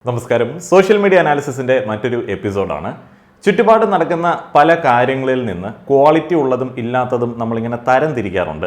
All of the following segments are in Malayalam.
നമസ്കാരം. സോഷ്യൽ മീഡിയ അനാലിസിസിൻ്റെ മറ്റൊരു എപ്പിസോഡാണ്. ചുറ്റുപാട് നടക്കുന്ന പല കാര്യങ്ങളിൽ നിന്ന് ക്വാളിറ്റി ഉള്ളതും ഇല്ലാത്തതും നമ്മളിങ്ങനെ തരം തിരിക്കാറുണ്ട്.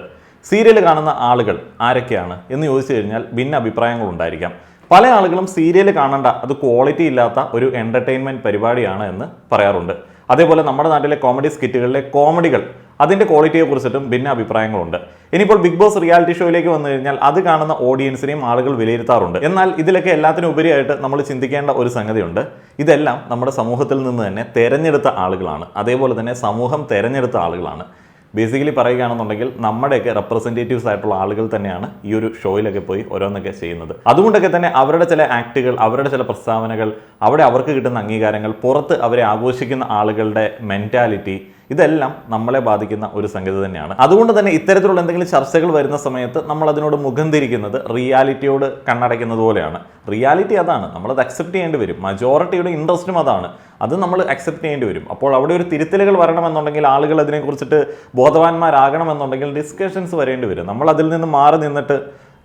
സീരിയൽ കാണുന്ന ആളുകൾ ആരൊക്കെയാണ് എന്ന് ചോദിച്ചു കഴിഞ്ഞാൽ ഭിന്ന അഭിപ്രായങ്ങളുണ്ടായിരിക്കാം. പല ആളുകളും സീരിയൽ കാണണ്ട, അത് ക്വാളിറ്റി ഇല്ലാത്ത ഒരു എൻ്റർടൈൻമെൻറ്റ് പരിപാടിയാണ് എന്ന് പറയാറുണ്ട്. അതേപോലെ നമ്മുടെ നാട്ടിലെ കോമഡി സ്കിറ്റുകളിലെ കോമഡികൾ അതിൻ്റെ ക്വാളിറ്റിയെ കുറിച്ചിട്ടും ഭിന്ന അഭിപ്രായങ്ങളുണ്ട്. ഇനിയിപ്പോൾ ബിഗ് ബോസ് റിയാലിറ്റി ഷോയിലേക്ക് വന്നു കഴിഞ്ഞാൽ അത് കാണുന്ന ഓഡിയൻസിനെയും ആളുകൾ വിലയിരുത്താറുണ്ട്. എന്നാൽ ഇതിലൊക്കെ എല്ലാത്തിനും ഉപരിയായിട്ട് നമ്മൾ ചിന്തിക്കേണ്ട ഒരു സംഗതിയുണ്ട്. ഇതെല്ലാം നമ്മുടെ സമൂഹത്തിൽ നിന്ന് തന്നെ തിരഞ്ഞെടുത്ത ആളുകളാണ്, അതേപോലെ തന്നെ സമൂഹം തിരഞ്ഞെടുത്ത ആളുകളാണ്. ബേസിക്കലി പറയുകയാണെന്നുണ്ടെങ്കിൽ നമ്മുടെയൊക്കെ റെപ്രസെൻറ്റേറ്റീവ്സ് ആയിട്ടുള്ള ആളുകൾ തന്നെയാണ് ഈ ഒരു ഷോയിലൊക്കെ പോയി ഓരോന്നൊക്കെ ചെയ്യുന്നത്. അതുകൊണ്ടൊക്കെ തന്നെ അവരുടെ ചില ആക്ടുകൾ, അവരുടെ ചില പ്രസ്താവനകൾ, അവിടെ അവർക്ക് കിട്ടുന്ന അംഗീകാരങ്ങൾ, പുറത്ത് അവരെ ആഘോഷിക്കുന്ന ആളുകളുടെ മെൻറ്റാലിറ്റി, ഇതെല്ലാം നമ്മളെ ബാധിക്കുന്ന ഒരു സംഗതി തന്നെയാണ്. അതുകൊണ്ട് തന്നെ ഇത്തരത്തിലുള്ള എന്തെങ്കിലും ചർച്ചകൾ വരുന്ന സമയത്ത് നമ്മൾ അതിനോട് മുഖം തിരിക്കുന്നത് റിയാലിറ്റിയോട് കണ്ണടയ്ക്കുന്നത് പോലെയാണ്. റിയാലിറ്റി അതാണ്, നമ്മളത് അക്സെപ്റ്റ് ചെയ്യേണ്ടി വരും. മജോറിറ്റിയുടെ ഇൻട്രസ്റ്റും അതാണ്, അത് നമ്മൾ അക്സെപ്റ്റ് ചെയ്യേണ്ടി വരും. അപ്പോൾ അവിടെ ഒരു തിരുത്തലുകൾ വരണമെന്നുണ്ടെങ്കിൽ, ആളുകൾ അതിനെക്കുറിച്ചിട്ട് ബോധവാന്മാരാകണമെന്നുണ്ടെങ്കിൽ ഡിസ്കഷൻസ് വരേണ്ടി വരും. നമ്മൾ അതിൽ നിന്ന് മാറി നിന്നിട്ട്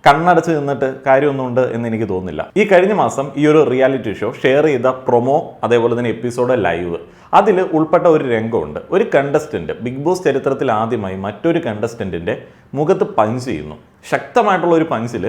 കണ്ണടച്ച് നിന്നിട്ട് കാര്യമൊന്നുമുണ്ട് എന്ന് എനിക്ക് തോന്നുന്നില്ല. ഈ കഴിഞ്ഞ മാസം ഈ ഒരു റിയാലിറ്റി ഷോ ഷെയർ ചെയ്ത പ്രൊമോ, അതേപോലെ തന്നെ എപ്പിസോഡ് ലൈവ്, അതിൽ ഉൾപ്പെട്ട ഒരു രംഗമുണ്ട്. ഒരു കണ്ടസ്റ്റന്റ് ബിഗ് ബോസ് ചരിത്രത്തിൽ ആദ്യമായി മറ്റൊരു കണ്ടസ്റ്റന്റിന്റെ മുഖത്ത് പഞ്ച് ചെയ്യുന്നു. ശക്തമായിട്ടുള്ള ഒരു പഞ്ചിൽ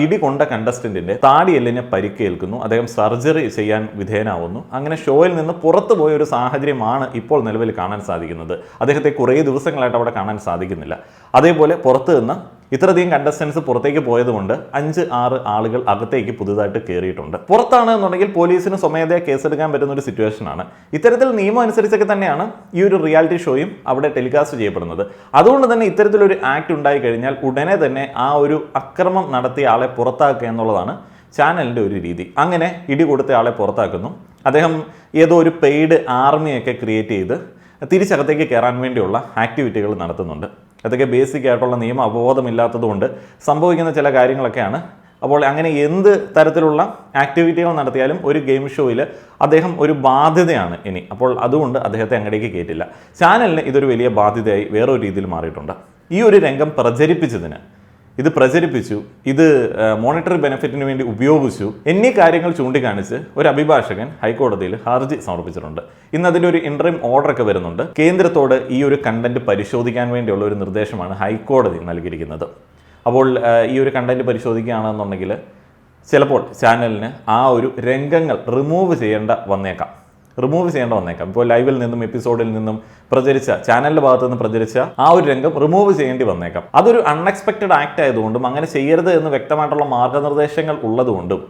ഇടി കൊണ്ട കണ്ടസ്റ്റന്റിന്റെ താടിയെല്ലിന് പരിക്കേൽക്കുന്നു. അദ്ദേഹം സർജറി ചെയ്യാൻ വിധേയനാവുന്നു. അങ്ങനെ ഷോയിൽ നിന്ന് പുറത്തു പോയ ഒരു സാഹചര്യമാണ് ഇപ്പോൾ നിലവിൽ കാണാൻ സാധിക്കുന്നത്. അദ്ദേഹത്തെ കുറേ ദിവസങ്ങളായിട്ട് അവിടെ കാണാൻ സാധിക്കുന്നില്ല. അതേപോലെ പുറത്ത് നിന്ന് ഇത്രയധികം കണ്ടസ്റ്റൻസ് പുറത്തേക്ക് പോയതുകൊണ്ട് 5-6 ആളുകൾ അകത്തേക്ക് പുതുതായിട്ട് കയറിയിട്ടുണ്ട്. പുറത്താണ് എന്നുണ്ടെങ്കിൽ പോലീസിന് സ്വമേധയാ കേസെടുക്കാൻ പറ്റുന്ന ഒരു സിറ്റുവേഷനാണ്. ഇത്തരത്തിൽ നിയമം അനുസരിച്ചൊക്കെ തന്നെയാണ് ഈ ഒരു റിയാലിറ്റി ഷോയും അവിടെ ടെലികാസ്റ്റ് ചെയ്യപ്പെടുന്നത്. അതുകൊണ്ട് തന്നെ ഇത്തരത്തിലൊരു ആക്ട് ഉണ്ടായി കഴിഞ്ഞാൽ ഉടനെ തന്നെ ആ ഒരു അക്രമം നടത്തിയ ആളെ പുറത്താക്കുക എന്നുള്ളതാണ് ചാനലിൻ്റെ ഒരു രീതി. അങ്ങനെ ഇടി കൊടുത്ത ആളെ പുറത്താക്കുന്നു. അദ്ദേഹം ഏതോ ഒരു പെയ്ഡ് ആർമിയൊക്കെ ക്രിയേറ്റ് ചെയ്ത് തിരിച്ചകത്തേക്ക് കയറാൻ വേണ്ടിയുള്ള ആക്ടിവിറ്റികൾ നടത്തുന്നുണ്ട്. അതൊക്കെ ബേസിക് ആയിട്ടുള്ള നിയമ അവബോധമില്ലാത്തതുകൊണ്ട് സംഭവിക്കുന്ന ചില കാര്യങ്ങളൊക്കെയാണ്. അപ്പോൾ അങ്ങനെ എന്ത് തരത്തിലുള്ള ആക്ടിവിറ്റികൾ നടത്തിയാലും ഒരു ഗെയിം ഷോയിൽ അദ്ദേഹം ഒരു ബാധ്യതയാണ് ഇനി. അപ്പോൾ അതുകൊണ്ട് അദ്ദേഹത്തെ അങ്ങടേക്ക് കയറ്റില്ല. ചാനലിന് ഇതൊരു വലിയ ബാധ്യതയായി വേറൊരു രീതിയിൽ മാറിയിട്ടുണ്ട്. ഈ ഒരു രംഗം പ്രചരിപ്പിച്ചു, ഇത് മോണിറ്ററി ബെനിഫിറ്റിന് വേണ്ടി ഉപയോഗിച്ചു എന്നീ കാര്യങ്ങൾ ചൂണ്ടിക്കാണിച്ച് ഒരു അഭിഭാഷകൻ ഹൈക്കോടതിയിൽ ഹർജി സമർപ്പിച്ചിട്ടുണ്ട്. ഇന്ന് അതിൻ്റെ ഒരു ഇൻട്രീം ഓർഡറൊക്കെ വരുന്നുണ്ട്. കേന്ദ്രത്തോട് ഈ ഒരു കണ്ടന്റ് പരിശോധിക്കാൻ വേണ്ടിയുള്ള ഒരു നിർദ്ദേശമാണ് ഹൈക്കോടതി നൽകിയിരിക്കുന്നത്. അപ്പോൾ ഈ ഒരു കണ്ടന്റ് പരിശോധിക്കുകയാണെന്നുണ്ടെങ്കിൽ ചിലപ്പോൾ ചാനലിന് ആ ഒരു രംഗങ്ങൾ റിമൂവ് ചെയ്യേണ്ട വന്നേക്കാം. ഇപ്പോൾ ലൈവിൽ നിന്നും എപ്പിസോഡിൽ നിന്നും ചാനലിന്റെ ഭാഗത്തു നിന്ന് പ്രചരിച്ച ആ ഒരു രംഗം റിമൂവ് ചെയ്യേണ്ടി വന്നേക്കാം. അതൊരു അൺഎക്സ്പെക്റ്റഡ് ആക്ട് ആയതുകൊണ്ടും അങ്ങനെ ചെയ്യരുത് എന്ന് വ്യക്തമായിട്ടുള്ള മാർഗനിർദ്ദേശങ്ങൾ ഉള്ളതുകൊണ്ടും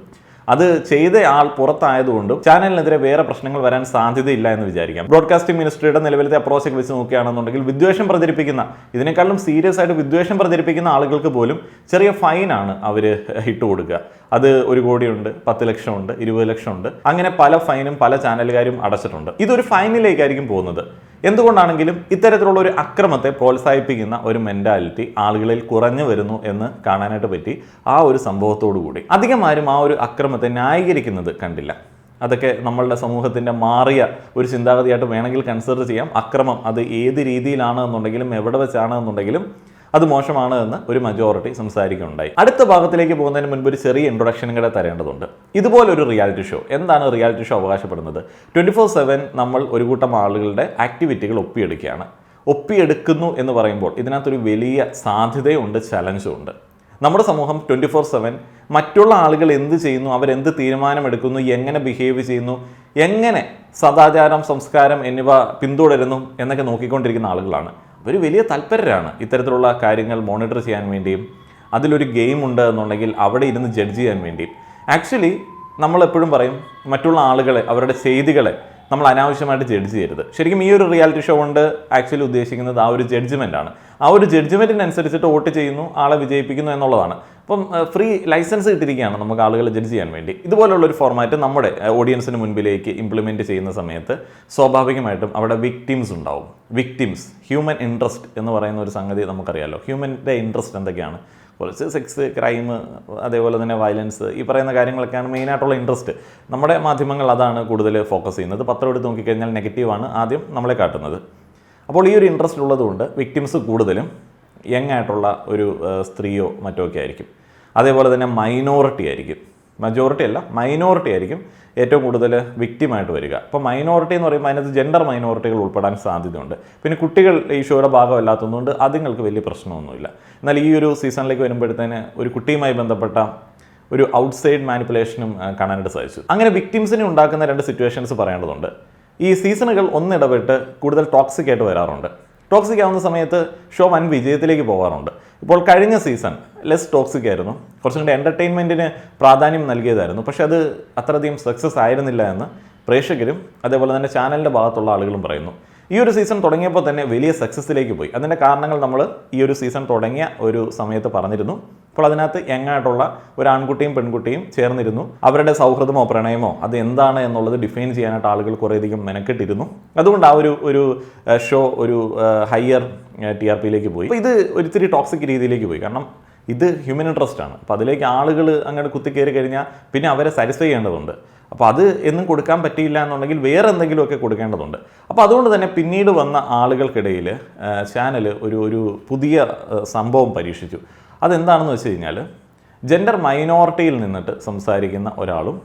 അത് ചെയ്ത ആൾ പുറത്തായതുകൊണ്ടും ചാനലിനെതിരെ വേറെ പ്രശ്നങ്ങൾ വരാൻ സാധ്യതയില്ല എന്ന് വിചാരിക്കാം. ബ്രോഡ്കാസ്റ്റിംഗ് മിനിസ്ട്രിയുടെ നിലവിലത്തെ അപ്രോച്ചൊക്കെ വെച്ച് നോക്കുകയാണെന്നുണ്ടെങ്കിൽ വിദ്വേഷം പ്രചരിപ്പിക്കുന്ന, ഇതിനേക്കാളും സീരിയസ് ആയിട്ട് വിദ്വേഷം പ്രചരിപ്പിക്കുന്ന ആളുകൾക്ക് പോലും ചെറിയ ഫൈനാണ് അവർ ഇട്ട് കൊടുക്കുക. അത് 1 കോടിയുണ്ട്, 10 ലക്ഷമുണ്ട്, 20 ലക്ഷമുണ്ട്, അങ്ങനെ പല ഫൈനും പല ചാനലുകാരും അടച്ചിട്ടുണ്ട്. ഇതൊരു ഫൈനിലേക്കായിരിക്കും പോകുന്നത്. എന്തുകൊണ്ടാണെങ്കിലും ഇത്തരത്തിലുള്ള ഒരു അക്രമത്തെ പ്രോത്സാഹിപ്പിക്കുന്ന ഒരു മെന്റാലിറ്റി ആളുകളിൽ കുറഞ്ഞു വരുന്നു എന്ന് കാണാനായിട്ട് പറ്റി ആ ഒരു സംഭവത്തോടു കൂടി. അധികം ആരും ആ ഒരു അക്രമത്തെ ന്യായീകരിക്കുന്നത് കണ്ടില്ല. അതൊക്കെ നമ്മളുടെ സമൂഹത്തിൻ്റെ മാറിയ ഒരു ചിന്താഗതിയായിട്ട് വേണമെങ്കിൽ കൺസിഡർ ചെയ്യാം. അക്രമം അത് ഏത് രീതിയിലാണ് എന്നുണ്ടെങ്കിലും എവിടെ വെച്ചാണ് എന്നുണ്ടെങ്കിലും അത് മോശമാണ് എന്ന് ഒരു മജോറിറ്റി സംസാരിക്കുകയുണ്ടായി. അടുത്ത ഭാഗത്തിലേക്ക് പോകുന്നതിന് മുൻപ് ഒരു ചെറിയ ഇൻട്രൊഡക്ഷൻ കൂടെ തരേണ്ടതുണ്ട്. ഇതുപോലൊരു റിയാലിറ്റി ഷോ, എന്താണ് റിയാലിറ്റി ഷോ അവകാശപ്പെടുന്നത്? 24/7 നമ്മൾ ഒരു കൂട്ടം ആളുകളുടെ ആക്ടിവിറ്റികൾ ഒപ്പിയെടുക്കുന്നു എന്ന് പറയുമ്പോൾ ഇതിനകത്തൊരു വലിയ സാധ്യതയുണ്ട്, ചലഞ്ചും ഉണ്ട്. നമ്മുടെ സമൂഹം 24/7 മറ്റുള്ള ആളുകൾ എന്ത് ചെയ്യുന്നു, അവരെന്ത് തീരുമാനമെടുക്കുന്നു, എങ്ങനെ ബിഹേവ് ചെയ്യുന്നു, എങ്ങനെ സദാചാരം, സംസ്കാരം എന്നിവ പിന്തുടരുന്നു എന്നൊക്കെ നോക്കിക്കൊണ്ടിരിക്കുന്ന ആളുകളാണ്. അവർ വലിയ തൽപരരാണ് ഇത്തരത്തിലുള്ള കാര്യങ്ങൾ മോണിറ്റർ ചെയ്യാൻ വേണ്ടിയും അതിലൊരു ഗെയിം ഉണ്ട് എന്നുണ്ടെങ്കിൽ അവിടെ ഇരുന്ന് ജഡ്ജ് ചെയ്യാൻ വേണ്ടിയും. ആക്ച്വലി നമ്മളെപ്പോഴും പറയും മറ്റുള്ള ആളുകളെ, അവരുടെ ചെയ്തികളെ നമ്മൾ അനാവശ്യമായിട്ട് ജഡ്ജ് ചെയ്യരുത്. ശരിക്കും ഈ ഒരു റിയാലിറ്റി ഷോ കൊണ്ട് ആക്ച്വലി ഉദ്ദേശിക്കുന്നത് ആ ഒരു ജഡ്ജ്മെൻ്റാണ്. ആ ഒരു ജഡ്ജ്മെൻറ്റിനനുസരിച്ചിട്ട് വോട്ട് ചെയ്യുന്നു, ആളെ വിജയിപ്പിക്കുന്നു എന്നുള്ളതാണ്. അപ്പം ഫ്രീ ലൈസൻസ് കിട്ടിയിരിക്കുകയാണ് നമുക്ക് ആളുകളെ ജഡ്ജ് ചെയ്യാൻ വേണ്ടി. ഇതുപോലുള്ളൊരു ഫോർമാറ്റ് നമ്മുടെ ഓഡിയൻസിന് മുൻപിലേക്ക് ഇംപ്ലിമെൻറ്റ് ചെയ്യുന്ന സമയത്ത് സ്വാഭാവികമായിട്ടും അവിടെ വിക്ടിംസ് ഉണ്ടാവും. ഹ്യൂമൻ ഇൻട്രസ്റ്റ് എന്ന് പറയുന്ന ഒരു സംഗതി നമുക്കറിയാമല്ലോ. ഹ്യൂമൻ്റെ ഇൻട്രസ്റ്റ് എന്തൊക്കെയാണ്? കുറച്ച് സെക്സ്, ക്രൈം, അതേപോലെ തന്നെ വയലൻസ്, ഈ പറയുന്ന കാര്യങ്ങളൊക്കെയാണ് മെയിനായിട്ടുള്ള ഇൻട്രസ്റ്റ്. നമ്മുടെ മാധ്യമങ്ങൾ അതാണ് കൂടുതൽ ഫോക്കസ് ചെയ്യുന്നത്. പത്രം എടുത്ത് നോക്കിക്കഴിഞ്ഞാൽ നെഗറ്റീവാണ് ആദ്യം നമ്മളെ കാട്ടുന്നത്. അപ്പോൾ ഈ ഒരു ഇൻട്രസ്റ്റ് ഉള്ളതുകൊണ്ട് വിക്ടിംസ് കൂടുതലും യങ് ആയിട്ടുള്ള ഒരു സ്ത്രീയോ മറ്റോ ഒക്കെ ആയിരിക്കും. അതേപോലെ തന്നെ മൈനോറിറ്റി ആയിരിക്കും. മജോറിറ്റി അല്ല മൈനോറിറ്റി ആയിരിക്കും ഏറ്റവും കൂടുതൽ വിക്റ്റിമായിട്ട് വരിക. അപ്പോൾ മൈനോറിറ്റി എന്ന് പറയുമ്പോൾ അതിനകത്ത് ജെൻഡർ മൈനോറിറ്റികൾ ഉൾപ്പെടാൻ സാധ്യതയുണ്ട്. പിന്നെ കുട്ടികൾ ഈ ഷോയുടെ ഭാഗമല്ലാത്തതുകൊണ്ട് അതുങ്ങൾക്ക് വലിയ പ്രശ്നമൊന്നുമില്ല. എന്നാൽ ഈ ഒരു സീസണിലേക്ക് വരുമ്പോഴത്തേന് ഒരു കുട്ടിയുമായി ബന്ധപ്പെട്ട ഒരു ഔട്ട്സൈഡ് മാനിപ്പുലേഷനും കാണാനായിട്ട് സാധിച്ചു. അങ്ങനെ വിക്ടിംസിനെ ഉണ്ടാക്കുന്ന 2 സിറ്റുവേഷൻസ് പറയേണ്ടതുണ്ട്. ഈ സീസണുകൾ ഒന്നിടവിട്ട് കൂടുതൽ ടോക്സിക് ആയിട്ട് വരാറുണ്ട്. ടോക്സിക് ആവുന്ന സമയത്ത് ഷോ വൻ വിജയത്തിലേക്ക് പോകാറുണ്ട്. ഇപ്പോൾ കഴിഞ്ഞ സീസൺ ലെസ് ടോക്സിക് ആയിരുന്നു, കുറച്ചും കൂടി എൻ്റർടൈൻമെൻറ്റിന് പ്രാധാന്യം നൽകിയതായിരുന്നു. പക്ഷേ അത് അത്രയധികം സക്സസ് ആയിരുന്നില്ല എന്ന് പ്രേക്ഷകരും അതേപോലെ തന്നെ ചാനലിൻ്റെ ഭാഗത്തുള്ള ആളുകളും പറയുന്നു. ഈ ഒരു സീസൺ തുടങ്ങിയപ്പോൾ തന്നെ വലിയ സക്സസ്സിലേക്ക് പോയി. അതിൻ്റെ കാരണങ്ങൾ നമ്മൾ ഈ ഒരു സീസൺ തുടങ്ങിയ ഒരു സമയത്ത് പറഞ്ഞിരുന്നു. അപ്പോൾ അതിനകത്ത് യങ്ങായിട്ടുള്ള ഒരു ആൺകുട്ടിയും പെൺകുട്ടിയും ചേർന്നിരുന്നു. അവരുടെ സൗഹൃദമോ പ്രണയമോ അത് എന്താണ് എന്നുള്ളത് ഡിഫൈൻ ചെയ്യാനായിട്ട് ആളുകൾ കുറേയധികം മെനക്കെട്ടിരുന്നു. അതുകൊണ്ട് ആ ഒരു ഷോ ഒരു ഹയർ TRPയിലേക്ക് പോയി. അപ്പോൾ ഇത് ഒരിത്തിരി ടോക്സിക് രീതിയിലേക്ക് പോയി. കാരണം ഇത് ഹ്യൂമൻ ഇൻട്രസ്റ്റ് ആണ്. അപ്പോൾ അതിലേക്ക് ആളുകൾ അങ്ങോട്ട് കുത്തിക്കയറി കഴിഞ്ഞാൽ പിന്നെ അവരെ സാറ്റിസ്ഫൈ ചെയ്യേണ്ടതുണ്ട്. അപ്പോൾ അത് എന്നും കൊടുക്കാൻ പറ്റിയില്ല എന്നുണ്ടെങ്കിൽ വേറെ എന്തെങ്കിലുമൊക്കെ കൊടുക്കേണ്ടതുണ്ട്. അപ്പോൾ അതുകൊണ്ട് തന്നെ പിന്നീട് വന്ന ആളുകൾക്കിടയിൽ ചാനൽ ഒരു പുതിയ സംഭവം പരീക്ഷിച്ചു. അതെന്താണെന്ന് വെച്ച് കഴിഞ്ഞാൽ ജെൻഡർ മൈനോറിറ്റിയിൽ നിന്നിട്ട് സംസാരിക്കുന്ന ഒരാളും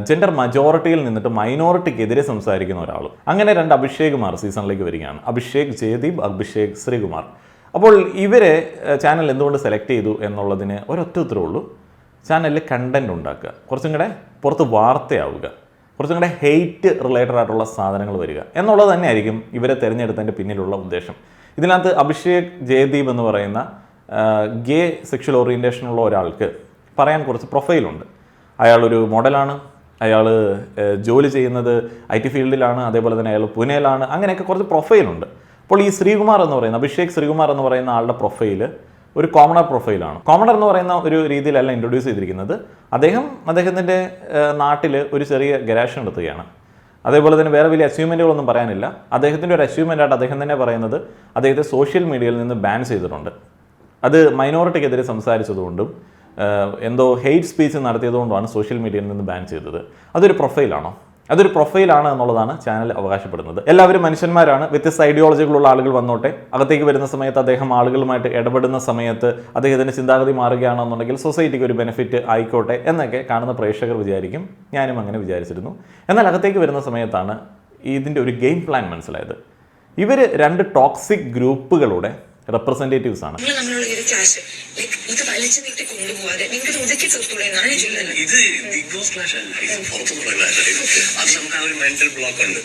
ജെൻഡർ മജോറിറ്റിയിൽ നിന്നിട്ട് മൈനോറിറ്റിക്കെതിരെ സംസാരിക്കുന്ന ഒരാളും, അങ്ങനെ 2 അഭിഷേകുമാർ സീസണിലേക്ക് വരികയാണ്. അഭിഷേക് ജയദീപ്, അഭിഷേക് ശ്രീകുമാർ. അപ്പോൾ ഇവരെ ചാനൽ എന്തുകൊണ്ട് സെലക്ട് ചെയ്തു എന്നുള്ളതിന് ഒരൊറ്റ ഉത്തരവുള്ളൂ. ചാനലിൽ കണ്ടൻറ് ഉണ്ടാക്കുക, കുറച്ചും കൂടെ പുറത്ത് വാർത്തയാവുക, കുറച്ചും കൂടെ ഹെയ്റ്റ് റിലേറ്റഡ് ആയിട്ടുള്ള സാധനങ്ങൾ വരിക എന്നുള്ളത് തന്നെയായിരിക്കും ഇവരെ തിരഞ്ഞെടുത്തതിൻ്റെ പിന്നിലുള്ള ഉദ്ദേശം. ഇതിനകത്ത് അഭിഷേക് ജയദീപ് എന്ന് പറയുന്ന ഗേ സെക്ഷൽ ഓറിയൻറ്റേഷനുള്ള ഒരാൾക്ക് പറയാൻ കുറച്ച് പ്രൊഫൈലുണ്ട്. അയാളൊരു മോഡലാണ്, അയാൾ ജോലി ചെയ്യുന്നത് IT ഫീൽഡിലാണ്, അതേപോലെ തന്നെ അയാൾ പുനെയിലാണ്, അങ്ങനെയൊക്കെ കുറച്ച് പ്രൊഫൈലുണ്ട്. അപ്പോൾ ഈ ശ്രീകുമാർ എന്ന് പറയുന്ന അഭിഷേക് ശ്രീകുമാർ എന്ന് പറയുന്ന ആളുടെ പ്രൊഫൈൽ ഒരു കോമണർ പ്രൊഫൈലാണ്. കോമണർ എന്ന് പറയുന്ന ഒരു രീതിയിലല്ല ഇൻട്രൊഡ്യൂസ് ചെയ്തിരിക്കുന്നത്. അദ്ദേഹത്തിൻ്റെ നാട്ടിൽ ഒരു ചെറിയ ഗരാഷ് നടത്തുകയാണ്. അതേപോലെ തന്നെ വേറെ വലിയ അച്ചീവ്മെൻറ്റുകളൊന്നും പറയാനില്ല. അദ്ദേഹത്തിൻ്റെ ഒരു അച്ചീവ്മെൻ്റായിട്ട് അദ്ദേഹം തന്നെ പറയുന്നത് അദ്ദേഹത്തെ സോഷ്യൽ മീഡിയയിൽ നിന്ന് ബാൻ ചെയ്തിട്ടുണ്ട്. അത് മൈനോറിറ്റിക്കെതിരെ സംസാരിച്ചതുകൊണ്ടും എന്തോ ഹെയ്റ്റ് സ്പീച്ച് നടത്തിയതുകൊണ്ടാണ് സോഷ്യൽ മീഡിയയിൽ നിന്ന് ബാൻ ചെയ്തത്. അതൊരു പ്രൊഫൈലാണോ? അതൊരു പ്രൊഫൈലാണ് എന്നുള്ളതാണ് ചാനൽ അവകാശപ്പെടുന്നത്. എല്ലാവരും മനുഷ്യന്മാരാണ്, വ്യത്യസ്ത ഐഡിയോളജികളുള്ള ആളുകൾ വന്നോട്ടെ. അകത്തേക്ക് വരുന്ന സമയത്ത് അദ്ദേഹം ആളുകളുമായിട്ട് ഇടപെടുന്ന സമയത്ത് അദ്ദേഹത്തിൻ്റെ ചിന്താഗതി മാറുകയാണെന്നുണ്ടെങ്കിൽ സൊസൈറ്റിക്ക് ഒരു ബെനിഫിറ്റ് ആയിക്കോട്ടെ എന്നൊക്കെ കാണുന്ന പ്രേക്ഷകർ വിചാരിക്കും. ഞാനും അങ്ങനെ വിചാരിച്ചിരുന്നു. എന്നാൽ അകത്തേക്ക് വരുന്ന സമയത്താണ് ഇതിൻ്റെ ഒരു ഗെയിം പ്ലാൻ മനസ്സിലായത്. ഇവർ 2 ടോക്സിക് ഗ്രൂപ്പുകളുടെ റെപ്രസെന്റേറ്റീവ്സ് ആണ്. ഇത് വലിച്ചു നീട്ടി കൊണ്ടുപോകാതെ നിങ്ങൾക്ക് ഒതുക്കി തീർത്തൂടെ എന്നാണ് ഞാൻ ചെയ്യുന്നത്. ഇത് ബിഗ് ബോസ് ക്ലാഷ് അല്ല, ഇത് പുറത്തുനിന്നുള്ള ക്ലാഷ്. അത് നമുക്ക് ആ ഒരു മെന്റൽ ബ്ലോക്ക് ഉണ്ട്.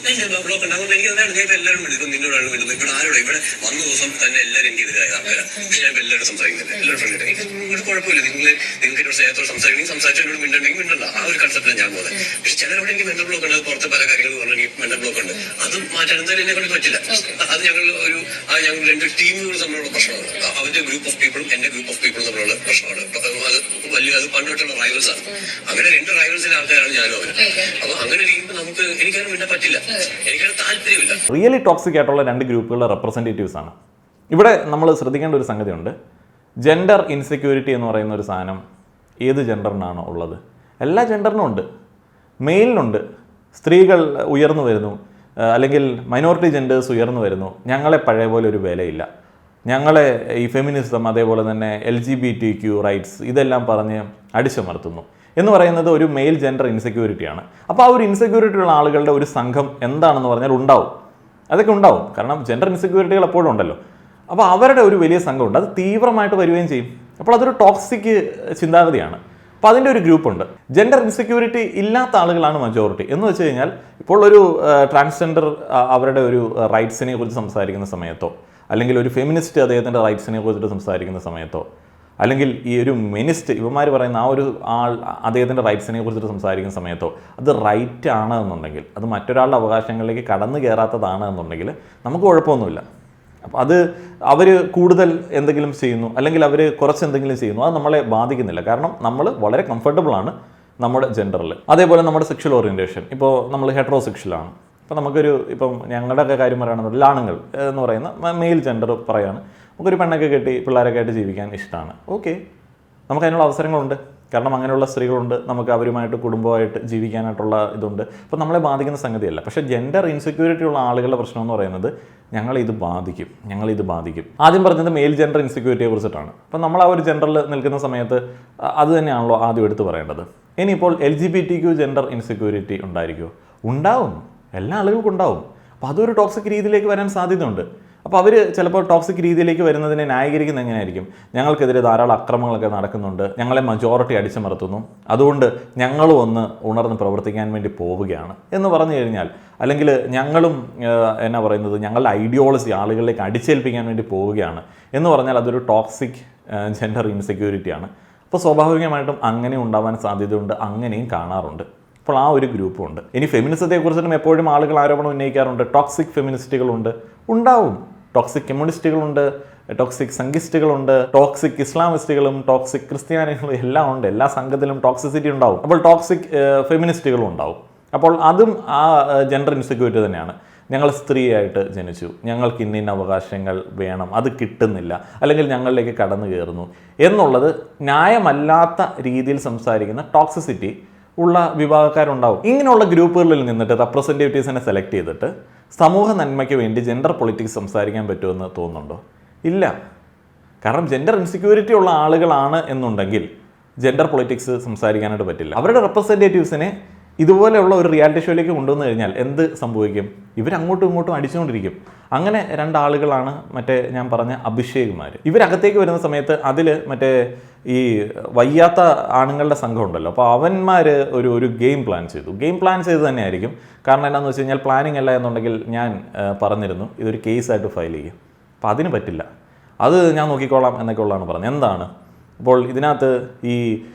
അതുകൊണ്ട് എനിക്ക് അതാണ് നേരത്തെ എല്ലാവരും വിളിക്കും, നിന്നോടാണ് വിടുന്നത്. ഇവിടെ ആരോടെ ഇവിടെ വന്ന ദിവസം തന്നെ എല്ലാവരും എനിക്ക് എതിരായ ആൾക്കാരാണ്. പക്ഷെ ഞാൻ എല്ലാവരും സംസാരിക്കുന്നില്ല, എല്ലാവരും ഫ്രണ്ട്. എനിക്ക് കുഴപ്പമില്ല, നിങ്ങൾക്ക് എന്നോട് സ്നേഹത്തോട് സംസാരിക്കണമെങ്കിൽ സംസാരിച്ചു, എന്നോട് മിണ്ടുണ്ടെങ്കിൽ മിണ്ടണ്ട. ആ ഒരു കൺസെപ്റ്റാണ് ഞാൻ പോകുന്നത്. പക്ഷെ ചിലരോട് എനിക്ക് മെന്റൽ ബ്ലോക്ക് ഉണ്ട്. പുറത്തെ പല കാര്യങ്ങൾ പറഞ്ഞാൽ എനിക്ക് മെന്റൽ ബ്ലോക്ക് ഉണ്ട്. അത് മാറ്റാൻ എന്തായാലും എന്നെ കൊണ്ട് പറ്റില്ല. അത് ഞങ്ങൾ 2 ടീമുകൾ തമ്മിലുള്ള പ്രശ്നമാണ്. അവരുടെ ഗ്രൂപ്പ് ഓഫ് പീപ്പിളും എന്റെ ഗ്രൂപ്പ് ഓഫ് പീപ്പിളും തമ്മിലുള്ള പ്രശ്നമാണ്. അത് പണ്ടോട്ടുള്ള റൈവൽസ് ആണ്. അങ്ങനെ 2 റൈവൽസിന്റെ ആൾക്കാരാണ് ഞാനും അവരും. അപ്പൊ അങ്ങനെ ഇരിക്കുമ്പോൾ എനിക്കതിന് വേണ്ട പറ്റില്ല, എനിക്കത് താല്പര്യമില്ല. റിയലി ടോക്സിക് ആയിട്ടുള്ള 2 ഗ്രൂപ്പുകളുടെ റെപ്രസെന്റേറ്റീവ്സ് ആണ്. ഇവിടെ നമ്മൾ ശ്രദ്ധിക്കേണ്ട ഒരു സംഗതിയുണ്ട്. ജെൻഡർ ഇൻസെക്യൂരിറ്റി എന്ന് പറയുന്ന ഒരു സാധനം ഏത് ജെൻഡറിനാണോ ഉള്ളത്? എല്ലാ ജെൻഡറിനും ഉണ്ട്. മെയിലിനുണ്ട്. സ്ത്രീകൾ ഉയർന്നു വരുന്നു, അല്ലെങ്കിൽ മൈനോറിറ്റി ജെൻഡേഴ്സ് ഉയർന്നു വരുന്നു. ഞങ്ങളെ പഴയ പോലെ ഒരു വിലയില്ല, ഞങ്ങളെ ഈ ഫെമിനിസം അതേപോലെ തന്നെ LGBTQ റൈറ്റ്സ് ഇതെല്ലാം പറഞ്ഞ് അടിച്ചമർത്തുന്നു എന്ന് പറയുന്നത് ഒരു മെയിൽ ജെൻഡർ ഇൻസെക്യൂരിറ്റിയാണ്. അപ്പോൾ ആ ഒരു ഇൻസെക്യൂരിറ്റി ഉള്ള ആളുകളുടെ ഒരു സംഘം എന്താണെന്ന് പറഞ്ഞാൽ ഉണ്ടാവും, അതൊക്കെ ഉണ്ടാവും. കാരണം ജെൻഡർ ഇൻസെക്യൂരിറ്റികൾ എപ്പോഴും ഉണ്ടല്ലോ. അപ്പോൾ അവരുടെ ഒരു വലിയ സംഘമുണ്ട്, അത് തീവ്രമായിട്ട് വരികയും ചെയ്യും. അപ്പോൾ അതൊരു ടോക്സിക് ചിന്താഗതിയാണ്. അപ്പോൾ അതിൻ്റെ ഒരു ഗ്രൂപ്പുണ്ട്. ജെൻഡർ ഇൻസെക്യൂരിറ്റി ഇല്ലാത്ത ആളുകളാണ് മജോറിറ്റി. എന്ന് വെച്ച് കഴിഞ്ഞാൽ ഇപ്പോൾ ഒരു ട്രാൻസ്ജെൻഡർ അവരുടെ ഒരു റൈറ്റ്സിനെ കുറിച്ച് സംസാരിക്കുന്ന സമയത്തോ, അല്ലെങ്കിൽ ഒരു ഫെമിനിസ്റ്റ് അദ്ദേഹത്തിൻ്റെ റൈറ്റ്സിനെ കുറിച്ചിട്ട് സംസാരിക്കുന്ന സമയത്തോ, അല്ലെങ്കിൽ ഈ ഒരു മെനിസ്റ്റ് ഇവന്മാർ പറയുന്ന ആ ഒരു ആൾ അദ്ദേഹത്തിൻ്റെ റൈറ്റ്സിനെ കുറിച്ചിട്ട് സംസാരിക്കുന്ന സമയത്തോ അത് റൈറ്റ് ആണ് എന്നുണ്ടെങ്കിൽ, അത് മറ്റൊരാളുടെ അവകാശങ്ങളിലേക്ക് കടന്നു കയറാത്തതാണ് എന്നുണ്ടെങ്കിൽ നമുക്ക് കുഴപ്പമൊന്നുമില്ല. അപ്പോൾ അത് അവർ കൂടുതൽ എന്തെങ്കിലും ചെയ്യുന്നു അല്ലെങ്കിൽ അവർ കുറച്ച് എന്തെങ്കിലും ചെയ്യുന്നു, അത് നമ്മളെ ബാധിക്കുന്നില്ല. കാരണം നമ്മൾ വളരെ കംഫർട്ടബിളാണ് നമ്മുടെ ജെൻഡറിൽ. അതേപോലെ നമ്മുടെ സെക്ഷൽ ഓറിയൻറ്റേഷൻ, ഇപ്പോൾ നമ്മൾ ഹെറ്ററോസെക്ഷലാണ്. ഇപ്പോൾ ഇപ്പം ഞങ്ങളുടെയൊക്കെ കാര്യം പറയുകയാണെന്നുണ്ടെങ്കിൽ ആണുങ്ങൾ എന്ന് പറയുന്ന മെയിൽ ജെൻഡർ പറയുകയാണ്, നമുക്കൊരു പെണ്ണൊക്കെ കെട്ടി പിള്ളേരൊക്കെ ആയിട്ട് ജീവിക്കാൻ ഇഷ്ടമാണ്. ഓക്കെ, നമുക്കതിനുള്ള അവസരങ്ങളുണ്ട്. കാരണം അങ്ങനെയുള്ള സ്ത്രീകളുണ്ട്, നമുക്ക് അവരുമായിട്ട് കുടുംബമായിട്ട് ജീവിക്കാനായിട്ടുള്ള ഇതുണ്ട്. അപ്പോൾ നമ്മളെ ബാധിക്കുന്ന സംഗതിയല്ല. പക്ഷേ ജെൻഡർ ഇൻസെക്യൂരിറ്റി ഉള്ള ആളുകളുടെ പ്രശ്നം എന്ന് പറയുന്നത് ഞങ്ങളിത് ബാധിക്കും. ആദ്യം പറഞ്ഞത് മെയിൽ ജെൻഡർ ഇൻസെക്യൂരിറ്റിയെ കുറിച്ചിട്ടാണ്. അപ്പം നമ്മൾ ആ ഒരു ജെൻഡറിൽ നിൽക്കുന്ന സമയത്ത് അത് തന്നെയാണല്ലോ ആദ്യം എടുത്ത് പറയേണ്ടത്. ഇനിയിപ്പോൾ LGBTQ ജെൻഡർ ഇൻസെക്യൂരിറ്റി ഉണ്ടായിരിക്കുമോ? ഉണ്ടാവും, എല്ലാ ആളുകൾക്കും ഉണ്ടാവും. അപ്പോൾ അതൊരു ടോക്സിക് രീതിയിലേക്ക് വരാൻ സാധ്യതയുണ്ട്. അപ്പോൾ അവർ ചിലപ്പോൾ ടോക്സിക് രീതിയിലേക്ക് വരുന്നതിനെ ന്യായീകരിക്കുന്നത് എങ്ങനെയായിരിക്കും? ഞങ്ങൾക്കെതിരെ ധാരാളം അക്രമങ്ങളൊക്കെ നടക്കുന്നുണ്ട്, ഞങ്ങളെ മജോറിറ്റി അടിച്ചമർത്തുന്നു, അതുകൊണ്ട് ഞങ്ങളും ഒന്ന് ഉണർന്ന് പ്രവർത്തിക്കാൻ വേണ്ടി പോവുകയാണ് എന്ന് പറഞ്ഞു കഴിഞ്ഞാൽ, അല്ലെങ്കിൽ ഞങ്ങളും എന്നാ പറയുന്നത് ഞങ്ങളുടെ ഐഡിയോളജി ആളുകളിലേക്ക് അടിച്ചേൽപ്പിക്കാൻ വേണ്ടി പോവുകയാണ് എന്ന് പറഞ്ഞാൽ അതൊരു ടോക്സിക് ജെൻഡർ ഇൻസെക്യൂരിറ്റിയാണ്. അപ്പോൾ സ്വാഭാവികമായിട്ടും അങ്ങനെ ഉണ്ടാവാൻ സാധ്യതയുണ്ട്, അങ്ങനെയും കാണാറുണ്ട്. അപ്പോൾ ആ ഒരു ഗ്രൂപ്പും ഉണ്ട്. ഇനി ഫെമിനിസത്തെക്കുറിച്ചിട്ടും എപ്പോഴും ആളുകൾ ആരോപണം ഉന്നയിക്കാറുണ്ട്. ടോക്സിക് ഫെമിനിസ്റ്റുകളുണ്ട്, ഉണ്ടാവും. ടോക്സിക് കമ്മ്യൂണിസ്റ്റുകളുണ്ട്, ടോക്സിക് സംഘിസ്റ്റുകളുണ്ട്, ടോക്സിക് ഇസ്ലാമിസ്റ്റുകളും ടോക്സിക് ക്രിസ്ത്യാനികളും എല്ലാം ഉണ്ട്. എല്ലാ സംഘത്തിലും ടോക്സിസിറ്റി ഉണ്ടാവും. അപ്പോൾ ടോക്സിക് ഫെമിനിസ്റ്റുകളും ഉണ്ടാവും. അപ്പോൾ അതും ആ ജെൻഡർ ഇൻസെക്യൂരിറ്റി തന്നെയാണ്. ഞങ്ങൾ സ്ത്രീയായിട്ട് ജനിച്ചു, ഞങ്ങൾക്ക് ഇന്ന അവകാശങ്ങൾ വേണം, അത് കിട്ടുന്നില്ല, അല്ലെങ്കിൽ ഞങ്ങളിലേക്ക് കടന്നു കയറുന്നു എന്നുള്ളത് ന്യായമല്ലാത്ത രീതിയിൽ സംസാരിക്കുന്ന ടോക്സിസിറ്റി ഉള്ള വിഭാഗക്കാരുണ്ടാവും. ഇങ്ങനെയുള്ള ഗ്രൂപ്പുകളിൽ നിന്നിട്ട് റെപ്രസെൻറ്റേറ്റീവ്സിനെ സെലക്ട് ചെയ്തിട്ട് സമൂഹ നന്മയ്ക്ക് വേണ്ടി ജെൻഡർ പൊളിറ്റിക്സ് സംസാരിക്കാൻ പറ്റുമെന്ന് തോന്നുന്നുണ്ടോ? ഇല്ല. കാരണം ജെൻഡർ ഇൻസെക്യൂരിറ്റി ഉള്ള ആളുകളാണ് എന്നുണ്ടെങ്കിൽ ജെൻഡർ പൊളിറ്റിക്സ് സംസാരിക്കാനായിട്ട് പറ്റില്ല. അവരുടെ റെപ്രസെൻറ്റേറ്റീവ്സിനെ ഇതുപോലെയുള്ള ഒരു റിയാലിറ്റി ഷോയിലേക്ക് കൊണ്ടുവന്നു കഴിഞ്ഞാൽ എന്ത് സംഭവിക്കും? ഇവരങ്ങോട്ടും ഇങ്ങോട്ടും അടിച്ചുകൊണ്ടിരിക്കും. അങ്ങനെ രണ്ടാളുകളാണ് മറ്റേ ഞാൻ പറഞ്ഞ അഭിഷേകുമാർ. ഇവരകത്തേക്ക് വരുന്ന സമയത്ത് അതിൽ മറ്റേ ഈ വയ്യാത്ത ആണുങ്ങളുടെ സംഘം ഉണ്ടല്ലോ, അപ്പോൾ അവന്മാർ ഒരു ഗെയിം പ്ലാൻ ചെയ്ത് തന്നെയായിരിക്കും. കാരണം എന്താണെന്ന് വെച്ച് കഴിഞ്ഞാൽ പ്ലാനിങ് അല്ല എന്നുണ്ടെങ്കിൽ ഞാൻ പറഞ്ഞിരുന്നു ഇതൊരു കേസായിട്ട് ഫയൽ ചെയ്യും. അപ്പോൾ അതിന് പറ്റില്ല, അത് ഞാൻ നോക്കിക്കോളാം എന്നൊക്കെ ഉള്ളതാണ് പറഞ്ഞത്. എന്താണ് അപ്പോൾ ഇതിനകത്ത് ഈ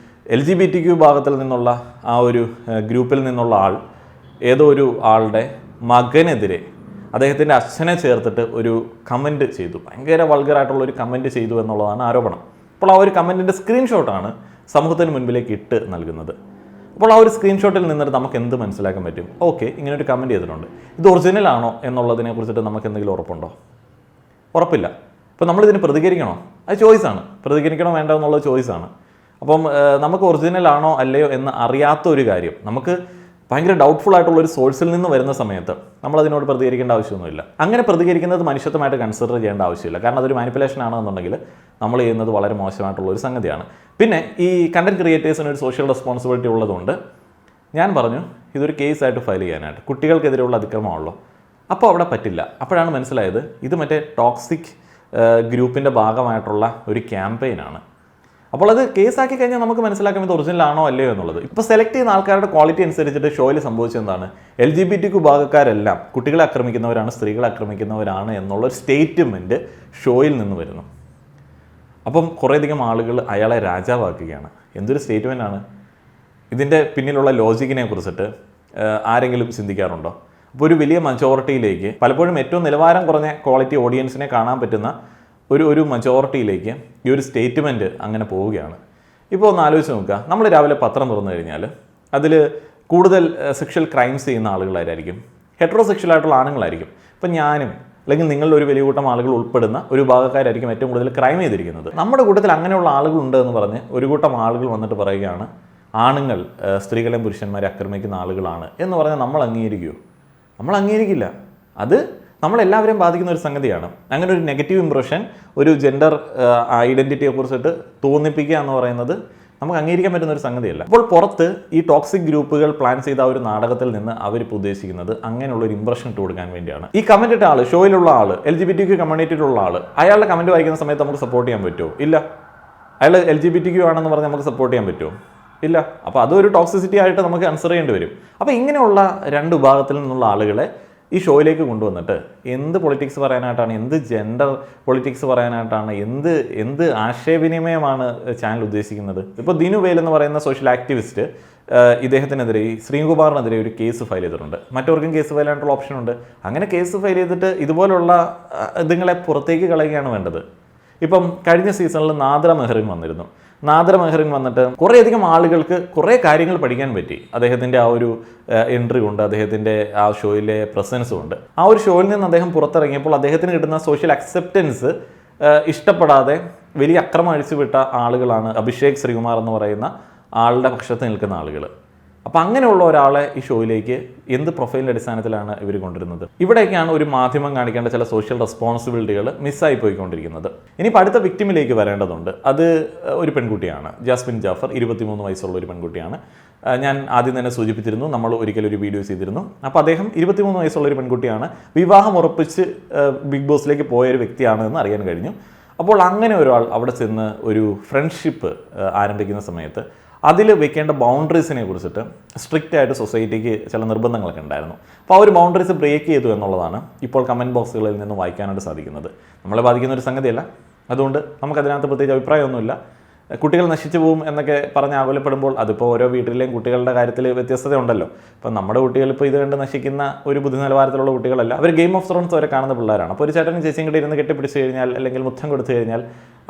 LGBTQ ഭാഗത്തിൽ നിന്നുള്ള ആ ഒരു ഗ്രൂപ്പിൽ നിന്നുള്ള ആൾ ഏതോ ഒരു ആളുടെ മകനെതിരെ അദ്ദേഹത്തിൻ്റെ അച്ഛനെ ചേർത്തിട്ട് ഒരു കമൻറ്റ് ചെയ്തു, ഭയങ്കര വൾഗറായിട്ടുള്ള ഒരു കമൻറ്റ് ചെയ്തു എന്നുള്ളതാണ് ആരോപണം. അപ്പോൾ ആ ഒരു കമൻറ്റിൻ്റെ സ്ക്രീൻഷോട്ടാണ് സമൂഹത്തിന് മുൻപിലേക്ക് ഇട്ട് നൽകുന്നത്. അപ്പോൾ ആ ഒരു സ്ക്രീൻഷോട്ടിൽ നിന്നിട്ട് നമുക്ക് എന്ത് മനസ്സിലാക്കാൻ പറ്റും? ഓക്കെ, ഇങ്ങനെ ഒരു കമൻറ്റ് ചെയ്തിട്ടുണ്ട്, ഇത് ഒറിജിനൽ ആണോ എന്നുള്ളതിനെ കുറിച്ചിട്ട് നമുക്ക് എന്തെങ്കിലും ഉറപ്പുണ്ടോ? ഉറപ്പില്ല. അപ്പോൾ നമ്മളിതിന് പ്രതികരിക്കണോ? അത് ചോയ്സാണ്. പ്രതികരിക്കണോ വേണ്ടോ എന്നുള്ളത് ചോയ്സാണ്. അപ്പം നമുക്ക് ഒറിജിനൽ ആണോ അല്ലയോ എന്ന് അറിയാത്ത ഒരു കാര്യം നമുക്ക് ഭയങ്കര ഡൗട്ട്ഫുൾ ആയിട്ടുള്ള ഒരു സോഴ്സിൽ നിന്ന് വരുന്ന സമയത്ത് നമ്മൾ അതിനോട് പ്രതികരിക്കേണ്ട ആവശ്യമൊന്നുമില്ല. അങ്ങനെ പ്രതികരിക്കുന്നത് മനുഷ്യത്വമായിട്ട് കൺസിഡർ ചെയ്യേണ്ട ആവശ്യമില്ല. കാരണം അതൊരു മാനിപ്പുലേഷൻ ആണെന്നുണ്ടെങ്കിൽ നമ്മൾ ചെയ്യുന്നത് വളരെ മോശമായിട്ടുള്ള ഒരു സംഗതിയാണ്. പിന്നെ ഈ കണ്ടന്റ് ക്രിയേറ്റേഴ്സിന് ഒരു സോഷ്യൽ റെസ്പോൺസിബിലിറ്റി ഉള്ളതുകൊണ്ട് ഞാൻ പറഞ്ഞു ഇതൊരു കേസായിട്ട് ഫയൽ ചെയ്യാനായിട്ട്. കുട്ടികൾക്കെതിരെയുള്ള അതിക്രമമാണല്ലോ, അപ്പോൾ അവിടെ പറ്റില്ല. അപ്പോഴാണ് മനസ്സിലായത് ഇത് മറ്റേ ടോക്സിക് ഗ്രൂപ്പിൻ്റെ ഭാഗമായിട്ടുള്ള ഒരു ക്യാമ്പയിനാണ്. അപ്പോൾ അത് കേസാക്കി കഴിഞ്ഞാൽ നമുക്ക് മനസ്സിലാക്കാം ഇത് ഒറിജിനൽ ആണോ അല്ലയോ എന്നുള്ളത്. ഇപ്പോൾ സെലക്ട് ചെയ്യുന്ന ആൾക്കാരുടെ ക്വാളിറ്റി അനുസരിച്ചിട്ട് ഷോയിൽ സംഭവിച്ചെന്താണ്? LGBTQ ഭാഗക്കാരെല്ലാം കുട്ടികളെ ആക്രമിക്കുന്നവരാണ്, സ്ത്രീകളെ ആക്രമിക്കുന്നവരാണ് എന്നുള്ളൊരു സ്റ്റേറ്റ്മെൻറ്റ് ഷോയിൽ നിന്ന് വരുന്നു. അപ്പം കുറേയധികം ആളുകൾ അയാളെ രാജാവാക്കുകയാണ്. എന്തൊരു സ്റ്റേറ്റ്മെൻറ്റാണ്! ഇതിൻ്റെ പിന്നിലുള്ള ലോജിക്കിനെ കുറിച്ചിട്ട് ആരെങ്കിലും ചിന്തിക്കാറുണ്ടോ? അപ്പോൾ ഒരു വലിയ മജോറിറ്റിയിലേക്ക്, പലപ്പോഴും ഏറ്റവും നിലവാരം കുറഞ്ഞ ക്വാളിറ്റി ഓഡിയൻസിനെ കാണാൻ പറ്റുന്ന ഒരു മജോറിറ്റിയിലേക്ക് ഈ ഒരു സ്റ്റേറ്റ്മെൻറ്റ് അങ്ങനെ പോവുകയാണ്. ഇപ്പോൾ ഒന്ന് ആലോചിച്ച് നോക്കുക, നമ്മൾ രാവിലെ പത്രം തുറന്നു കഴിഞ്ഞാൽ അതിൽ കൂടുതൽ സെക്ഷൽ ക്രൈംസ് ചെയ്യുന്ന ആളുകളായിരിക്കും, ഹെറ്ററോസെക്ഷൽ ആയിട്ടുള്ള ആണുങ്ങളായിരിക്കും. ഇപ്പം ഞാനും അല്ലെങ്കിൽ നിങ്ങളുടെ ഒരു വലിയ കൂട്ടം ആളുകൾ ഉൾപ്പെടുന്ന ഒരു വിഭാഗക്കാരായിരിക്കും ഏറ്റവും കൂടുതൽ ക്രൈം ചെയ്തിരിക്കുന്നത്. നമ്മുടെ കൂട്ടത്തിൽ അങ്ങനെയുള്ള ആളുകളുണ്ട് എന്ന് പറഞ്ഞ് ഒരു കൂട്ടം ആളുകൾ വന്നിട്ട് പറയുകയാണ് ആണുങ്ങൾ സ്ത്രീകളെയും പുരുഷന്മാരെ ആക്രമിക്കുന്ന ആളുകളാണ് എന്ന് പറഞ്ഞാൽ നമ്മൾ അംഗീകരിക്കുമോ? നമ്മൾ അംഗീകരിക്കില്ല. അത് നമ്മളെല്ലാവരെയും ബാധിക്കുന്ന ഒരു സംഗതിയാണ്. അങ്ങനെ ഒരു നെഗറ്റീവ് ഇംപ്രഷൻ ഒരു ജെൻഡർ ഐഡൻറ്റിറ്റിയെ കുറിച്ചിട്ട് തോന്നിപ്പിക്കുക എന്ന് പറയുന്നത് നമുക്ക് അംഗീകരിക്കാൻ പറ്റുന്ന ഒരു സംഗതിയല്ല. അപ്പോൾ പുറത്ത് ഈ ടോക്സിക് ഗ്രൂപ്പുകൾ പ്ലാൻ ചെയ്ത ഒരു നാടകത്തിൽ നിന്ന് അവരിപ്പോൾ ഉദ്ദേശിക്കുന്നത് അങ്ങനെയുള്ള ഒരു ഇംപ്രഷൻ ഇട്ട് കൊടുക്കാൻ വേണ്ടിയാണ്. ഈ കമന്റ് ഇട്ട ആൾ, ഷോയിലുള്ള ആൾ, LGBTQ കമ്മ്യൂണിറ്റിയിലുള്ള ആൾ, അയാളുടെ കമന്റ് വായിക്കുന്ന സമയത്ത് നമുക്ക് സപ്പോർട്ട് ചെയ്യാൻ പറ്റുമോ? ഇല്ല. അയാൾ LGBTQ ആണെന്ന് പറഞ്ഞ് നമുക്ക് സപ്പോർട്ട് ചെയ്യാൻ പറ്റുമോ? ഇല്ല. അപ്പോൾ അതൊരു ടോക്സിസിറ്റി ആയിട്ട് നമുക്ക് കൺസിഡർ ചെയ്യേണ്ടി വരും. അപ്പോൾ ഇങ്ങനെയുള്ള രണ്ട് വിഭാഗത്തിൽ നിന്നുള്ള ആളുകളെ ഈ ഷോയിലേക്ക് കൊണ്ടുവന്നിട്ട് എന്ത് പൊളിറ്റിക്സ് പറയാനായിട്ടാണ്, എന്ത് ജെൻഡർ പൊളിറ്റിക്സ് പറയാനായിട്ടാണ്, എന്ത് ആശയവിനിമയമാണ് ചാനൽ ഉദ്ദേശിക്കുന്നത്? ഇപ്പോൾ ദിനു വേൽ എന്ന് പറയുന്ന സോഷ്യൽ ആക്ടിവിസ്റ്റ് ഇദ്ദേഹത്തിനെതിരെ, ശ്രീകുമാറിനെതിരെ ഒരു കേസ് ഫയൽ ചെയ്തിട്ടുണ്ട്. മറ്റവർക്കും കേസ് ഫയൽ ചെയ്യാനുള്ള ഓപ്ഷൻ ഉണ്ട്. അങ്ങനെ കേസ് ഫയൽ ചെയ്തിട്ട് ഇതുപോലുള്ള ഇതുങ്ങളെ പുറത്തേക്ക് കളയുകയാണ് വേണ്ടത്. ഇപ്പം കഴിഞ്ഞ സീസണിൽ നാദ്ര മെഹറിൻ വന്നിരുന്നു. നാദ്ര മെഹറിൻ വന്നിട്ട് കുറേയധികം ആളുകൾക്ക് കുറേ കാര്യങ്ങൾ പഠിക്കാൻ പറ്റി. അദ്ദേഹത്തിൻ്റെ ആ ഒരു എൻട്രി കൊണ്ട്, അദ്ദേഹത്തിൻ്റെ ആ ഷോയിലെ പ്രസൻസും ഉണ്ട്. ആ ഒരു ഷോയിൽ നിന്ന് അദ്ദേഹം പുറത്തിറങ്ങിയപ്പോൾ അദ്ദേഹത്തിന് കിട്ടുന്ന സോഷ്യൽ അക്സെപ്റ്റൻസ് ഇഷ്ടപ്പെടാതെ വലിയ അക്രമം അഴിച്ചുവിട്ട ആളുകളാണ് അഭിഷേക് ശ്രീകുമാർ എന്ന് പറയുന്ന ആളുടെ പക്ഷത്ത് നിൽക്കുന്ന ആളുകൾ. അപ്പോൾ അങ്ങനെയുള്ള ഒരാളെ ഈ ഷോയിലേക്ക് എന്ത് പ്രൊഫൈലിൻ്റെ അടിസ്ഥാനത്തിലാണ് ഇവർ കൊണ്ടുവരുന്നത്? ഇവിടേക്കാണ് ഒരു മാധ്യമം കാണിക്കേണ്ട ചില സോഷ്യൽ റെസ്പോൺസിബിലിറ്റികൾ മിസ്സായി പോയിക്കൊണ്ടിരിക്കുന്നത്. ഇനിയിപ്പോൾ അടുത്ത വിക്ടിമിലേക്ക് വരേണ്ടതുണ്ട്. അത് ഒരു പെൺകുട്ടിയാണ്, ജാസ്മിൻ ജാഫർ, 23 വയസ്സുള്ള ഒരു പെൺകുട്ടിയാണ്. ഞാൻ ആദ്യം തന്നെ സൂചിപ്പിച്ചിരുന്നു, നമ്മൾ ഒരിക്കലൊരു വീഡിയോ ചെയ്തിരുന്നു. അപ്പോൾ അദ്ദേഹം 23 വയസ്സുള്ള ഒരു പെൺകുട്ടിയാണ്, വിവാഹം ഉറപ്പിച്ച് ബിഗ് ബോസിലേക്ക് പോയൊരു വ്യക്തിയാണ് എന്ന് അറിയാൻ കഴിഞ്ഞു. അപ്പോൾ അങ്ങനെ ഒരാൾ അവിടെ ചെന്ന് ഒരു ഫ്രണ്ട്ഷിപ്പ് ആരംഭിക്കുന്ന സമയത്ത് അതിൽ വെക്കേണ്ട ബൗണ്ടറീസിനെ കുറിച്ചിട്ട് സ്ട്രിക്റ്റ് ആയിട്ട് സൊസൈറ്റിക്ക് ചില നിർബന്ധങ്ങളൊക്കെ ഉണ്ടായിരുന്നു. അപ്പോൾ ആ ഒരു ബൗണ്ടറീസ് ബ്രേക്ക് ചെയ്തു എന്നുള്ളതാണ് ഇപ്പോൾ കമൻറ്റ് ബോക്സുകളിൽ നിന്ന് വായിക്കാനായിട്ട് സാധിക്കുന്നത്. നമ്മളെ ബാധിക്കുന്ന ഒരു സംഗതിയല്ല, അതുകൊണ്ട് നമുക്കതിനകത്ത് പ്രത്യേകിച്ച് അഭിപ്രായമൊന്നുമില്ല. കുട്ടികൾ നശിച്ചു പോകും എന്നൊക്കെ പറഞ്ഞ് ആകുലപ്പെടുമ്പോൾ അതിപ്പോൾ ഓരോ വീട്ടിലെയും കുട്ടികളുടെ കാര്യത്തിൽ വ്യത്യസ്തത ഉണ്ടല്ലോ. ഇപ്പം നമ്മുടെ കുട്ടികൾ ഇപ്പോൾ ഇത് കണ്ട് നശിക്കുന്ന ഒരു ബുദ്ധി നിലവാരത്തിലുള്ള കുട്ടികളല്ല. അവർ ഗെയിം ഓഫ് ത്രോൺസ് വരെ കാണുന്ന പിള്ളേരാണ്. അപ്പോൾ ഒരു ചേട്ടനും ചേച്ചിയും കൂടി ഇരുന്ന് കെട്ടിപ്പിടിച്ച് കഴിഞ്ഞാൽ അല്ലെങ്കിൽ മുത്തം കൊടുത്തു കഴിഞ്ഞാൽ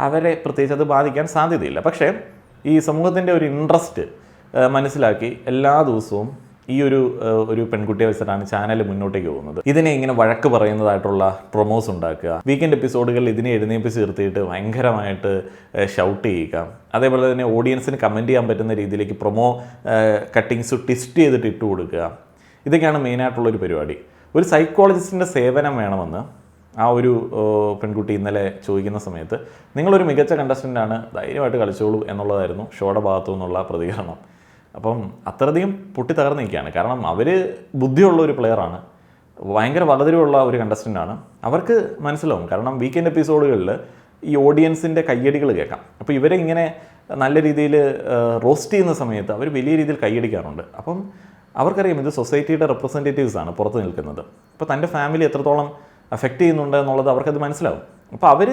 അവരെ പ്രത്യേകിച്ച് അത് ബാധിക്കാൻ സാധ്യതയില്ല. പക്ഷേ ഈ സമൂഹത്തിൻ്റെ ഒരു ഇൻട്രസ്റ്റ് മനസ്സിലാക്കി എല്ലാ ദിവസവും ഈ ഒരു പെൺകുട്ടിയെ വെച്ചിട്ടാണ് ചാനൽ മുന്നോട്ടേക്ക് പോകുന്നത്. ഇതിനെ ഇങ്ങനെ വഴക്ക് പറയുന്നതായിട്ടുള്ള പ്രൊമോസ് ഉണ്ടാക്കുക, വീക്കെൻഡ് എപ്പിസോഡുകളിൽ ഇതിനെ എഴുന്നേപ്പിച്ച് നിർത്തിയിട്ട് ഭയങ്കരമായിട്ട് ഷൗട്ട് ചെയ്യുക, അതേപോലെ തന്നെ ഓഡിയൻസിന് കമൻറ്റ് ചെയ്യാൻ പറ്റുന്ന രീതിയിലേക്ക് പ്രൊമോ കട്ടിങ്സ് ട്വിസ്റ്റ് ചെയ്തിട്ട് ഇട്ട് കൊടുക്കുക. ഇതൊക്കെയാണ് മെയിനായിട്ടുള്ളൊരു പരിപാടി. ഒരു സൈക്കോളജിസ്റ്റിൻ്റെ സേവനം വേണമെന്ന് ആ ഒരു പെൺകുട്ടി ഇന്നലെ ചോദിക്കുന്ന സമയത്ത് നിങ്ങളൊരു മികച്ച കണ്ടസ്റ്റൻ്റാണ്, ധൈര്യമായിട്ട് കളിച്ചോളൂ എന്നുള്ളതായിരുന്നു ഷോയുടെ ഭാഗത്തു നിന്നുള്ള പ്രതികരണം. അപ്പം അത്രയധികം പൊട്ടിത്തകർന്നിരിക്കുകയാണ്. കാരണം അവർ ബുദ്ധിയുള്ള ഒരു പ്ലെയറാണ്, ഭയങ്കര വകതിരിവുള്ള ഒരു കണ്ടസ്റ്റൻ്റാണ്. അവർക്ക് മനസ്സിലാവും. കാരണം വീക്കെൻഡ് എപ്പിസോഡുകളിൽ ഈ ഓഡിയൻസിൻ്റെ കയ്യടികൾ കേൾക്കാം. അപ്പോൾ ഇവരെ ഇങ്ങനെ നല്ല രീതിയിൽ റോസ്റ്റ് ചെയ്യുന്ന സമയത്ത് അവർ വലിയ രീതിയിൽ കയ്യടിക്കാറുണ്ട്. അപ്പം അവർക്കറിയാം ഇത് സൊസൈറ്റിയുടെ റെപ്രസെൻറ്റേറ്റീവ്സാണ് പുറത്ത് നിൽക്കുന്നത്. അപ്പോൾ തൻ്റെ ഫാമിലി എത്രത്തോളം അഫക്റ്റ് ചെയ്യുന്നുണ്ട് എന്നുള്ളത് അവർക്കത് മനസ്സിലാവും. അപ്പോൾ അവർ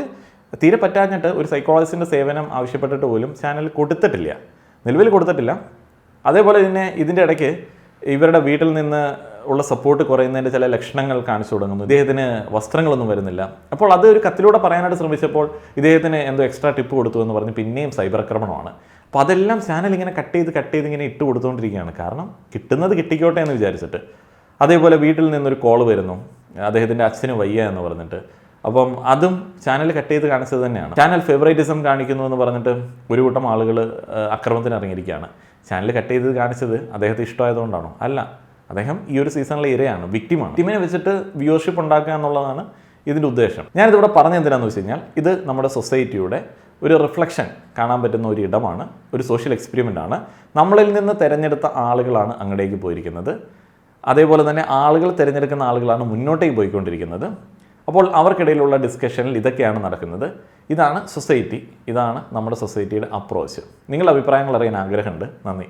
തീരെ പറ്റാഞ്ഞിട്ട് ഒരു സൈക്കോളജിസ്റ്റിൻ്റെ സേവനം ആവശ്യപ്പെട്ടിട്ട് പോലും ചാനൽ കൊടുത്തിട്ടില്ല, നിലവിൽ കൊടുത്തിട്ടില്ല. അതേപോലെ തന്നെ ഇതിൻ്റെ ഇടയ്ക്ക് ഇവരുടെ വീട്ടിൽ നിന്ന് ഉള്ള സപ്പോർട്ട് കുറയുന്നതിൻ്റെ ചില ലക്ഷണങ്ങൾ കാണിച്ചു തുടങ്ങുന്നു. ഇദ്ദേഹത്തിന് വസ്ത്രങ്ങളൊന്നും വരുന്നില്ല. അപ്പോൾ അത് ഒരു കത്തിലൂടെ പറയാനായിട്ട് ശ്രമിച്ചപ്പോൾ ഇദ്ദേഹത്തിന് എന്തോ എക്സ്ട്രാ ടിപ്പ് കൊടുത്തു എന്ന് പറഞ്ഞ് പിന്നെയും സൈബർ ആക്രമണമാണ്. അപ്പോൾ അതെല്ലാം ചാനൽ ഇങ്ങനെ കട്ട് ചെയ്ത് ഇങ്ങനെ ഇട്ട് കൊടുത്തുകൊണ്ടിരിക്കുകയാണ്. കാരണം കിട്ടുന്നത് കിട്ടിക്കോട്ടെ എന്ന് വിചാരിച്ചിട്ട്. അതേപോലെ വീട്ടിൽ നിന്നൊരു കോൾ വരുന്നു, അദ്ദേഹത്തിൻ്റെ അച്ഛന് വയ്യ എന്ന് പറഞ്ഞിട്ട്. അപ്പം അതും ചാനൽ കട്ട് ചെയ്ത് കാണിച്ചത് തന്നെയാണ്. ചാനൽ ഫേവറേറ്റിസം കാണിക്കുന്നു എന്ന് പറഞ്ഞിട്ട് ഒരു കൂട്ടം ആളുകൾ അക്രമത്തിന് ഇറങ്ങിയിരിക്കുകയാണ്. ചാനൽ കട്ട് ചെയ്ത് കാണിച്ചത് അദ്ദേഹത്തെ ഇഷ്ടമായതുകൊണ്ടാണോ? അല്ല, അദ്ദേഹം ഈ ഒരു സീസണിലെ ഇരയാണ്, വിക്ടിമാണ്. വിക്ടിമിനെ വെച്ചിട്ട് വ്യൂവർഷിപ്പ് ഉണ്ടാക്കുക എന്നുള്ളതാണ് ഇതിൻ്റെ ഉദ്ദേശം. ഞാനിതിവിടെ പറഞ്ഞെന്തിനാന്ന് വെച്ച് കഴിഞ്ഞാൽ ഇത് നമ്മുടെ സൊസൈറ്റിയുടെ ഒരു റിഫ്ലക്ഷൻ കാണാൻ പറ്റുന്ന ഒരു ഇടമാണ്, ഒരു സോഷ്യൽ എക്സ്പെരിമെൻ്റ് ആണ്. നമ്മളിൽ നിന്ന് തിരഞ്ഞെടുത്ത ആളുകളാണ് അങ്ങടേക്ക് പോയിരിക്കുന്നത്. അതേപോലെ തന്നെ ആളുകൾ തിരഞ്ഞെടുക്കുന്ന ആളുകളാണ് മുന്നോട്ടേക്ക് പോയിക്കൊണ്ടിരിക്കുന്നത്. അപ്പോൾ അവർക്കിടയിലുള്ള ഡിസ്കഷനിൽ ഇതൊക്കെയാണ് നടക്കുന്നത്. ഇതാണ് സൊസൈറ്റി, ഇതാണ് നമ്മുടെ സൊസൈറ്റിയുടെ അപ്രോച്ച്. നിങ്ങളുടെ അഭിപ്രായങ്ങൾ അറിയാൻ ആഗ്രഹമുണ്ട്. നന്ദി.